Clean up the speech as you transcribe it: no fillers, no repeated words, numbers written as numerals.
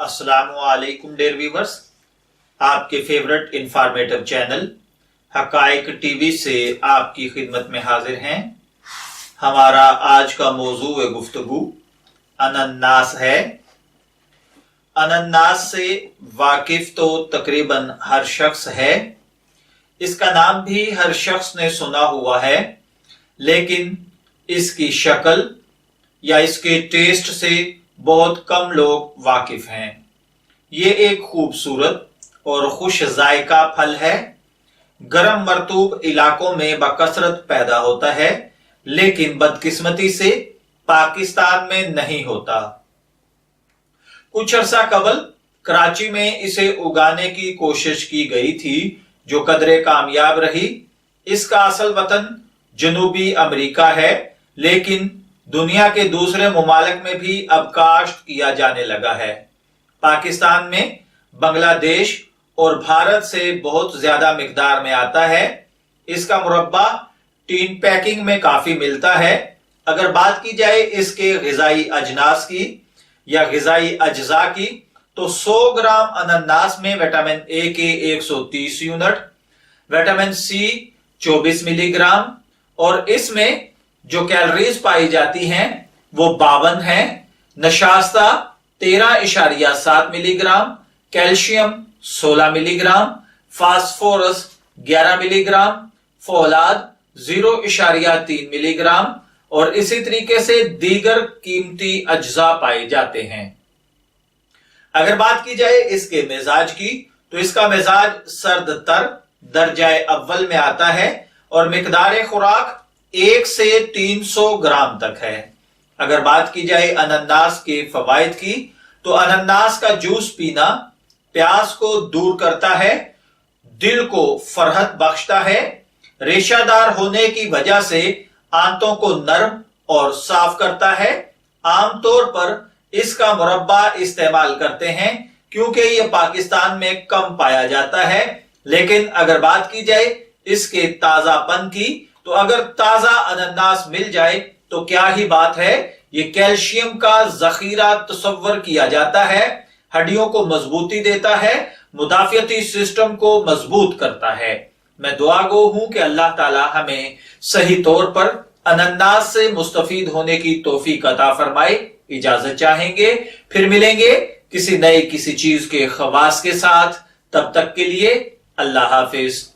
अस्सलामुअलैकुम dear viewers, आपके favourite informative channel हकाइक TV से आपकी खिदमत में हाजिर हैं। हमारा आज का मौजू व गुफ्तगू अनन्नास है। अनन्नास से वाकिफ तो तकरीबन हर शख्स है, इसका नाम भी हर शख्स ने सुना हुआ है, लेकिन इसकी शक्ल या इसके टेस्ट से बहुत कम लोग वाकिफ हैं। ये एक खूबसूरत और खुश जायका फल है। गर्म मरतूब इलाकों में बकसरत पैदा होता है, लेकिन बदकिस्मती से पाकिस्तान में नहीं होता। कुछ अरसा कबल कराची में इसे उगाने की कोशिश की गई थी, जो कदरे कामयाब रही। इसका असल वतन जनूबी अमेरिका है, लेकिन दुनिया के दूसरे मुमालिक में भी अब काश्त किया जाने लगा है। पाकिस्तान में बांग्लादेश और भारत से बहुत ज्यादा मिकदार में आता है। इसका मुरब्बा टीन पैकिंग में काफी मिलता है। अगर बात की जाए इसके ग़िज़ाई अजनास की या ग़िज़ाई अज्जा की, तो 100 ग्राम अनन्नास में विटामिन ए के 130 यूनिट, विटामिन सी 24 मिलीग्राम और इसमें जो कैलोरीज पाई जाती हैं वो 52 हैं। नशास्ता 13.7 milligram, calcium 16 milligram, phosphorus 11 milligram, फौलाद 0.3 मिलीग्राम और इसी तरीके से दीगर कीमती अज्जा पाए जाते हैं। अगर बात की जाए इसके मिजाज की, तो इसका मिजाज सर्द तर दर्जाए अव्वल में आता है और मिकदार खुराक 1 से 300 ग्राम तक है। अगर बात की जाए अनन्नास के फवाइद की, तो अनन्नास का जूस पीना प्यास को दूर करता है, दिल को फरहत बख्शता है, रेशादार होने की वजह से आंतों को नरम और साफ करता है। आमतौर पर इसका मुरब्बा इस्तेमाल करते हैं क्योंकि यह पाकिस्तान में कम पाया जाता है। लेकिन अगर बात की जाए इसके ताजापन की, तो अगर ताजा अनन्नास मिल जाए तो क्या ही बात है। ये कैल्शियम का जखीरा तस्वर किया जाता है, हड्डियों को मजबूती देता है, मुदाफियती सिस्टम को मजबूत करता है। मैं दुआगो हूं कि अल्लाह ताला हमें सही तौर पर अनन्नास से मुस्तफीद होने की तौफीक अता फरमाए। इजाजत चाहेंगे, फिर मिलेंगे किसी चीज के खवास के साथ। तब तक के लिए अल्लाह हाफिज।